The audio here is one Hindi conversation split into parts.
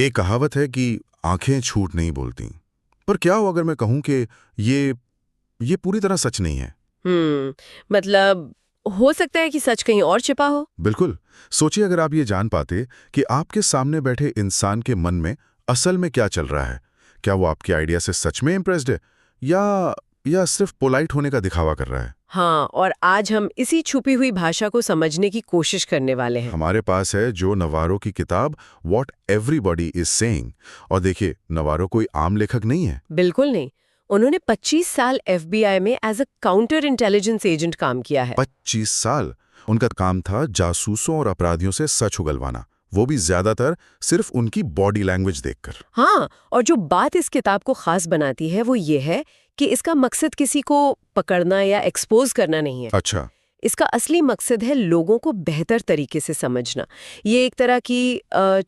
एक कहावत है कि आंखें झूठ नहीं बोलती। पर क्या हो अगर मैं कहूं कि ये पूरी तरह सच नहीं है? मतलब हो सकता है कि सच कहीं और छिपा हो। बिल्कुल। सोचिए अगर आप ये जान पाते कि आपके सामने बैठे इंसान के मन में असल में क्या चल रहा है। क्या वो आपके आइडिया से सच में इम्प्रेस्ड है या सिर्फ पोलाइट होने का दिखावा कर रहा है? हाँ, और आज हम इसी छुपी हुई भाषा को समझने की कोशिश करने वाले हैं। हमारे पास है जो नवारो की किताब व्हाट एवरीबॉडी इज सेइंग। और देखिए, नवारो कोई आम लेखक नहीं है। बिल्कुल नहीं। उन्होंने 25 साल एफबीआई में as a counter intelligence agent काम किया है। 25 साल। उनका काम था जासूसों और अपराधियों से सच उगलवाना, वो भी ज्यादातर सिर्फ उनकी बॉडी लैंग्वेज देखकर। हाँ, और जो बात इस किताब को खास बनाती है वो ये है कि इसका मकसद किसी को पकड़ना या एक्सपोज करना नहीं है। अच्छा। इसका असली मकसद है लोगों को बेहतर तरीके से समझना। ये एक तरह की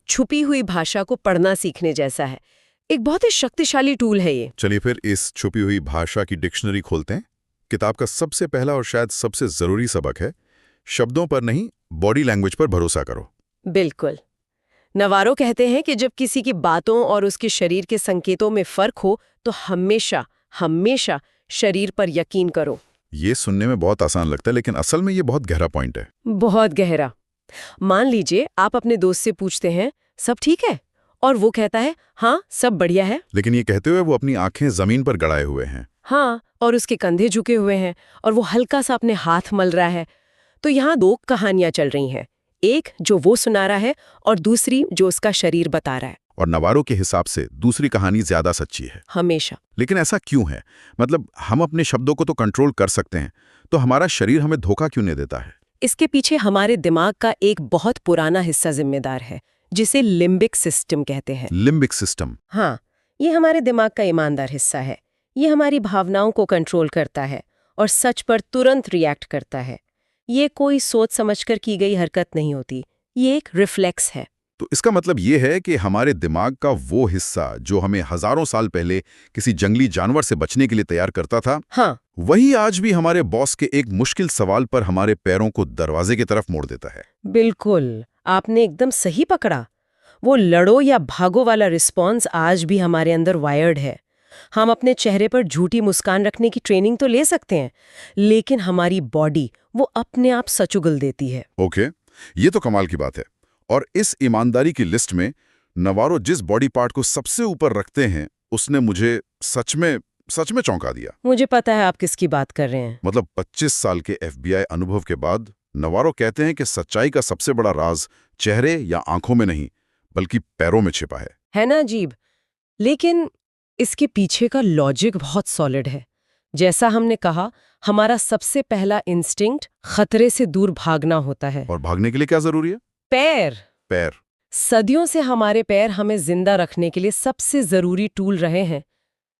छुपी हुई भाषा को पढ़ना सीखने जैसा है। एक बहुत ही शक्तिशाली टूल है ये। चलिए फिर इस छुपी हुई भाषा की डिक्शनरी खोलते हैं। किताब का सबसे पहला और शायद सबसे जरूरी सबक है, शब्दों पर नहीं, बॉडी लैंग्वेज पर भरोसा करो। बिल्कुल। नवारो कहते हैं कि जब किसी की बातों और उसके शरीर के संकेतों में फर्क हो तो हमेशा हमेशा शरीर पर यकीन करो। ये सुनने में बहुत आसान लगता है, लेकिन असल में ये बहुत गहरा पॉइंट है। बहुत गहरा। मान लीजिए आप अपने दोस्त से पूछते हैं सब ठीक है, और वो कहता है हाँ सब बढ़िया है। लेकिन ये कहते हुए वो अपनी आंखें जमीन पर गड़ाए हुए हैं। हाँ, और उसके कंधे झुके हुए हैं और वो हल्का सा अपने हाथ मल रहा है। तो यहाँ दो कहानियां चल रही हैं, एक जो वो सुना रहा है और दूसरी जो उसका शरीर बता रहा है। और नवारो के हिसाब से दूसरी कहानी ज्यादा सच्ची है। हमेशा। लेकिन ऐसा क्यों है? मतलब हम अपने शब्दों को तो कंट्रोल कर सकते हैं, तो हमारा शरीर हमें धोखा क्यों नहीं देता है? इसके पीछे हमारे दिमाग का एक बहुत पुराना हिस्सा जिम्मेदार है, जिसे लिम्बिक सिस्टम कहते हैं। Limbic system? हाँ, ये हमारे दिमाग का ईमानदार हिस्सा है। ये हमारी भावनाओं को कंट्रोल करता है और सच पर तुरंत रिएक्ट करता है। ये कोई सोच समझकर की गई हरकत नहीं होती, ये एक रिफ्लेक्स है। तो इसका मतलब ये है कि हमारे दिमाग का वो हिस्सा जो हमें हजारों साल पहले किसी जंगली जानवर से बचने के लिए तैयार करता था, हाँ, वही आज भी हमारे बॉस के एक मुश्किल सवाल पर हमारे पैरों को दरवाजे की तरफ मोड़ देता है। बिल्कुल, आपने एकदम सही पकड़ा। वो लड़ो या भागो वाला रिस्पॉन्स आज भी हमारे अंदर वायर्ड है। हम अपने चेहरे पर झूठी मुस्कान रखने की ट्रेनिंग तो ले सकते हैं, लेकिन हमारी बॉडी वो अपने आप सच उगल देती है। ओके, ये तो कमाल की बात है। और इस ईमानदारी की लिस्ट में नवारो जिस बॉडी पार्ट को सबसे ऊपर रखते हैं, उसने मुझे सच में चौंका दिया। मुझे पता है आप किसकी बात कर रहे हैं। मतलब 25 साल के एफबीआई अनुभव के बाद नवारो कहते हैं कि सच्चाई का सबसे बड़ा राज चेहरे या आंखों में नहीं, बल्कि पैरों में छिपा है ना अजीब? लेकिन इसके पीछे का लॉजिक बहुत सॉलिड है। जैसा हमने कहा, हमारा सबसे पहला इंस्टिंक्ट खतरे से दूर भागना होता है। और भागने के लिए क्या जरूरी है? पैर। पैर। सदियों से हमारे पैर हमें जिंदा रखने के लिए सबसे जरूरी टूल रहे हैं।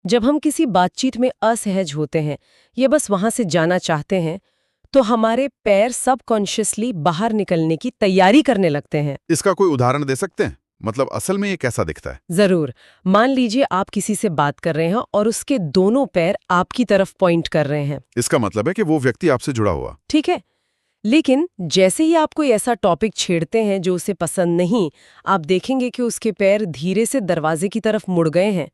जब हम किसी बातचीत में असहज होते हैं या बस वहां से जाना चाहते हैं, तो हमारे पैर सबकॉन्शियसली बाहर निकलने की तैयारी करने लगते हैं। इसका कोई उदाहरण दे सकते हैं? मतलब असल में ये कैसा दिखता है? जरूर। मान लीजिए आप किसी से बात कर रहे हैं और उसके दोनों पैर आपकी तरफ पॉइंट कर रहे हैं। इसका मतलब है कि वो व्यक्ति आपसे जुड़ा हुआ। ठीक है, लेकिन जैसे ही आप कोई ऐसा टॉपिक छेड़ते हैं जो उसे पसंद नहीं, आप देखेंगे कि उसके पैर धीरे से दरवाजे की तरफ मुड़ गए हैं।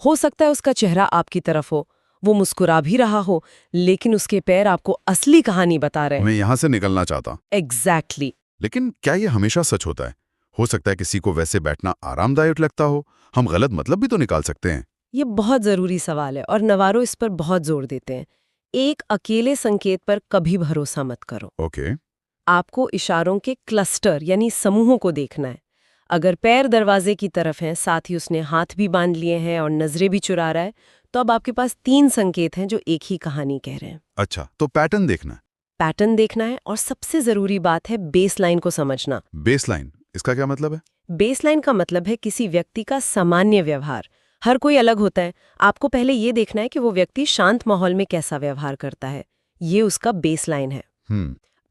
हो सकता है उसका चेहरा आपकी तरफ हो, वो मुस्कुरा भी रहा हो, लेकिन उसके पैर आपको असली कहानी बता रहे हैं। मैं यहाँ से निकलना चाहता। एग्जैक्टली। लेकिन क्या ये हमेशा सच होता है? हो सकता है किसी को वैसे बैठना आरामदायक लगता हो। हम गलत मतलब भी तो निकाल सकते हैं। ये बहुत जरूरी सवाल है और नवारो इस पर बहुत जोर देते हैं। एक अकेले संकेत पर कभी भरोसा मत करो। ओके। आपको इशारों के क्लस्टर यानी समूहों को देखना है। अगर पैर दरवाजे की तरफ हैं, साथ ही उसने हाथ भी बांध लिए हैं और नजरें भी चुरा रहा है, तो अब आपके पास 3 संकेत हैं जो एक ही कहानी कह रहे हैं। अच्छा, तो पैटर्न देखना है। पैटर्न देखना है और सबसे जरूरी बात है बेसलाइन को समझना। बेसलाइन, इसका क्या मतलब है? बेसलाइन का मतलब है किसी व्यक्ति का सामान्य व्यवहार। हर कोई अलग होता है। आपको पहले ये देखना है कि वो व्यक्ति शांत माहौल में कैसा व्यवहार करता है। ये उसका बेसलाइन है।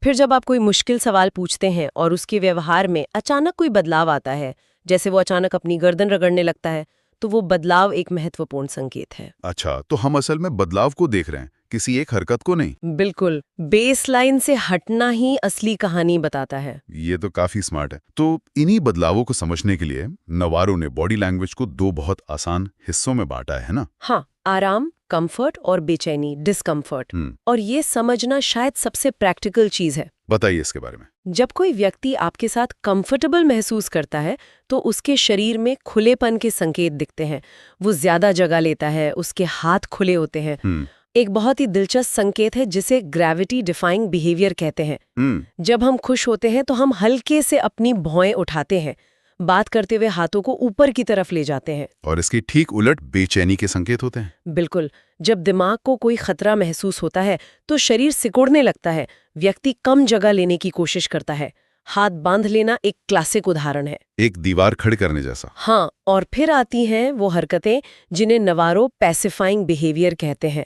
फिर जब आप कोई मुश्किल सवाल पूछते हैं और उसके व्यवहार में अचानक कोई बदलाव आता है, जैसे वो अचानक अपनी गर्दन रगड़ने लगता है, तो वो बदलाव एक महत्वपूर्ण संकेत है। अच्छा, तो हम असल में बदलाव को देख रहे हैं, किसी एक हरकत को नहीं। बिल्कुल, बेसलाइन से हटना ही असली कहानी बताता है। ये तो काफी स्मार्ट है। तो इन्हीं बदलावों को समझने के लिए नवारो ने बॉडी लैंग्वेज को 2 बहुत आसान हिस्सों में बांटा है ना? हाँ, आराम, कंफर्ट और बेचैनी, डिस्कम्फर्ट। और ये समझना शायद सबसे प्रैक्टिकल चीज है। बताइए इसके बारे में। जब कोई व्यक्ति आपके साथ कंफर्टेबल महसूस करता है तो उसके शरीर में खुलेपन के संकेत दिखते हैं। वो ज्यादा जगह लेता है, उसके हाथ खुले होते हैं। एक बहुत ही दिलचस्प संकेत है जिसे ग्रेविटी डिफाइंग बिहेवियर कहते हैं। जब हम खुश होते हैं तो हम हल्के से अपनी भौएं उठाते हैं, बात करते हुए हाथों को ऊपर की तरफ ले जाते हैं। और इसकी ठीक उलट बेचैनी के संकेत होते हैं। बिल्कुल, जब दिमाग को कोई खतरा महसूस होता है तो शरीर सिकुड़ने लगता है, व्यक्ति कम जगह लेने की कोशिश करता है। हाथ बांध लेना एक क्लासिक उदाहरण है। एक दीवार खड़ी करने जैसा। हाँ, और फिर आती हैं वो हरकतें जिन्हें नवारो पैसिफाइंग बिहेवियर कहते हैं।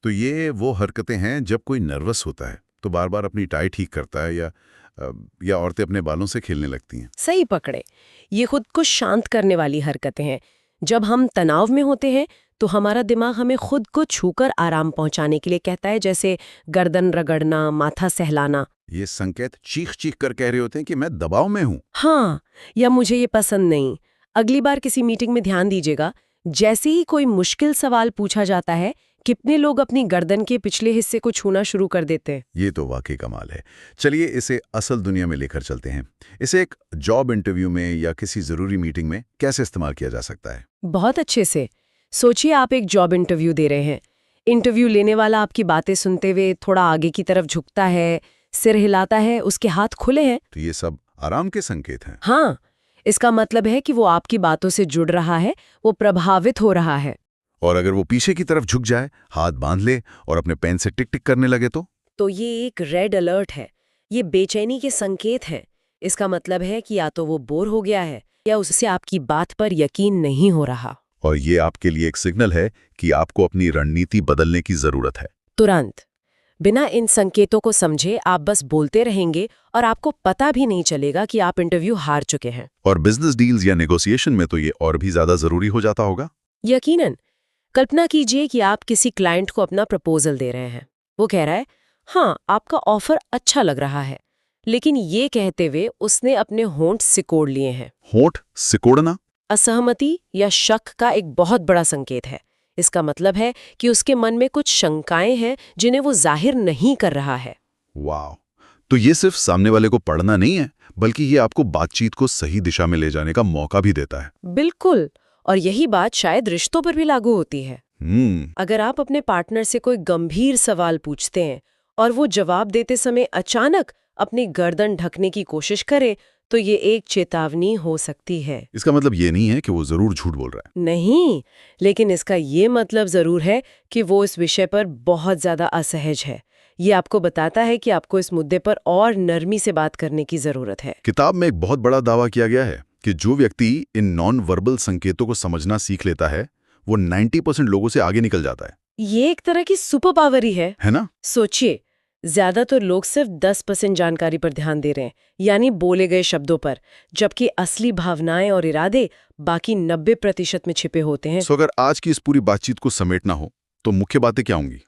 तो ये वो हरकतें हैं जब कोई नर्वस होता है तो बार बार अपनी टाई ठीक करता है, या औरतें अपने बालों से खेलने लगती हैं। सही पकड़े, ये खुद को शांत करने वाली हरकतें हैं। जब हम तनाव में होते हैं तो हमारा दिमाग हमें खुद को छूकर आराम पहुंचाने के लिए कहता है, जैसे गर्दन रगड़ना, माथा सहलाना। ये संकेत चीख चीख कर कह रहे होते हैं कि मैं दबाव में हूं। हाँ, या मुझे ये पसंद नहीं। अगली बार किसी मीटिंग में ध्यान दीजिएगा, जैसे ही कोई मुश्किल सवाल पूछा जाता है, कितने लोग अपनी गर्दन के पिछले हिस्से को छूना शुरू कर देते हैं। ये तो वाकई कमाल है। चलिए इसे असल दुनिया में लेकर चलते हैं। इसे एक जॉब इंटरव्यू में या किसी जरूरी मीटिंग में कैसे इस्तेमाल किया जा सकता है? बहुत अच्छे से। सोचिए आप एक जॉब इंटरव्यू दे रहे हैं। इंटरव्यू लेने वाला आपकी बातें सुनते हुए थोड़ा आगे की तरफ झुकता है, सिर हिलाता है, उसके हाथ खुले हैं। तो ये सब आराम के संकेत हैं। हाँ, इसका मतलब है कि वो आपकी बातों से जुड़ रहा है, वो प्रभावित हो रहा है। और अगर वो पीछे की तरफ झुक जाए, हाथ बांध ले और अपने पेन से टिक टिक करने लगे तो ये एक रेड अलर्ट है। ये बेचैनी के संकेत हैं। इसका मतलब है कि या तो वो बोर हो गया है या उससे आपकी बात पर यकीन नहीं हो रहा। और ये आपके लिए एक सिग्नल है कि आपको अपनी रणनीति बदलने की जरूरत है। तुरंत, बिना इन संकेतों को समझे आप बस बोलते रहेंगे और आपको पता भी नहीं चलेगा कि आप इंटरव्यू हार चुके हैं। और बिजनेस डील्स या नेगोशिएशन में तो ये और भी ज्यादा जरूरी हो जाता होगा। यकीनन। कल्पना कीजिए कि आप किसी क्लाइंट को अपना प्रपोजल दे रहे हैं। वो कह रहा है, हाँ, आपका ऑफर अच्छा लग रहा है, लेकिन ये कहते हुए उसने अपने होंठ सिकोड़ लिए हैं। होंठ सिकोड़ना असहमति या शक का एक बहुत बड़ा संकेत है। इसका मतलब है कि उसके मन में कुछ शंकाएं हैं जिन्हें वो जाहिर नहीं कर रहा है। वाह! तो ये सिर्फ सामने वाले को पढ़ना नहीं है, बल्कि ये आपको बातचीत को सही दिशा में ले जाने का मौका भी देता है। बिल्कुल, और यही बात शायद रिश्तों पर भी लागू होती है। अगर आप अपने पार्टनर से कोई गंभीर सवाल पूछते हैं और वो जवाब देते समय अचानक अपनी गर्दन ढकने की कोशिश करे, तो ये एक चेतावनी हो सकती है। इसका मतलब ये नहीं है कि वो जरूर झूठ बोल रहा है। नहीं, लेकिन इसका ये मतलब जरूर है कि वो इस विषय पर बहुत ज्यादा असहज है। ये आपको बताता है कि आपको इस मुद्दे पर और नरमी से बात करने की जरूरत है। किताब में एक बहुत बड़ा दावा किया गया है कि जो व्यक्ति इन नॉन वर्बल संकेतों को समझना सीख लेता है, वो 90% लोगों से आगे निकल जाता है। ये एक तरह की सुपर पावर ही है ना? सोचिए, ज्यादातर लोग सिर्फ 10% जानकारी पर ध्यान दे रहे हैं, यानी बोले गए शब्दों पर, जबकि असली भावनाएं और इरादे बाकी 90% में छिपे होते हैं। अगर आज की इस पूरी बातचीत को समेटना हो तो मुख्य बातें क्या होंगी?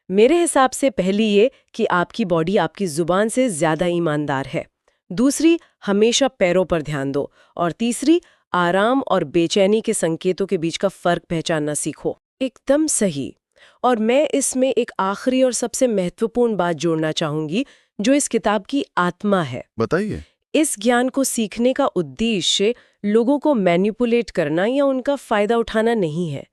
मेरे हिसाब से पहली ये कि आपकी बॉडी आपकी जुबान से ज्यादा ईमानदार है। दूसरी, हमेशा पैरों पर ध्यान दो। और तीसरी, आराम और बेचैनी के संकेतों के बीच का फर्क पहचानना सीखो। एकदम सही। और मैं इसमें एक आखिरी और सबसे महत्वपूर्ण बात जोड़ना चाहूंगी, जो इस किताब की आत्मा है। बताइए। इस ज्ञान को सीखने का उद्देश्य लोगों को मैनिपुलेट करना या उनका फायदा उठाना नहीं है।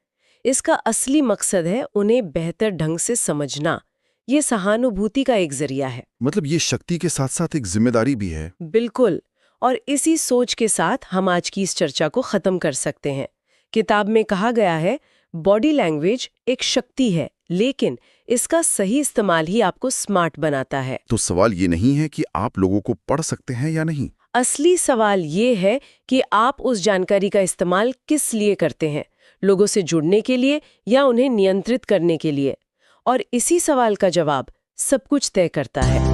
इसका असली मकसद है उन्हें बेहतर ढंग से समझना। ये सहानुभूति का एक जरिया है। मतलब ये शक्ति के साथ साथ एक जिम्मेदारी भी है। बिल्कुल। और इसी सोच के साथ हम आज की इस चर्चा को खत्म कर सकते हैं। किताब में कहा गया है, बॉडी लैंग्वेज एक शक्ति है, लेकिन इसका सही इस्तेमाल ही आपको स्मार्ट बनाता है। तो सवाल ये नहीं है कि आप लोगों को पढ़ सकते हैं या नहीं। असली सवाल ये है कि आप उस जानकारी का इस्तेमाल किस लिए करते हैं, लोगों से जुड़ने के लिए या उन्हें नियंत्रित करने के लिए। और इसी सवाल का जवाब सब कुछ तय करता है।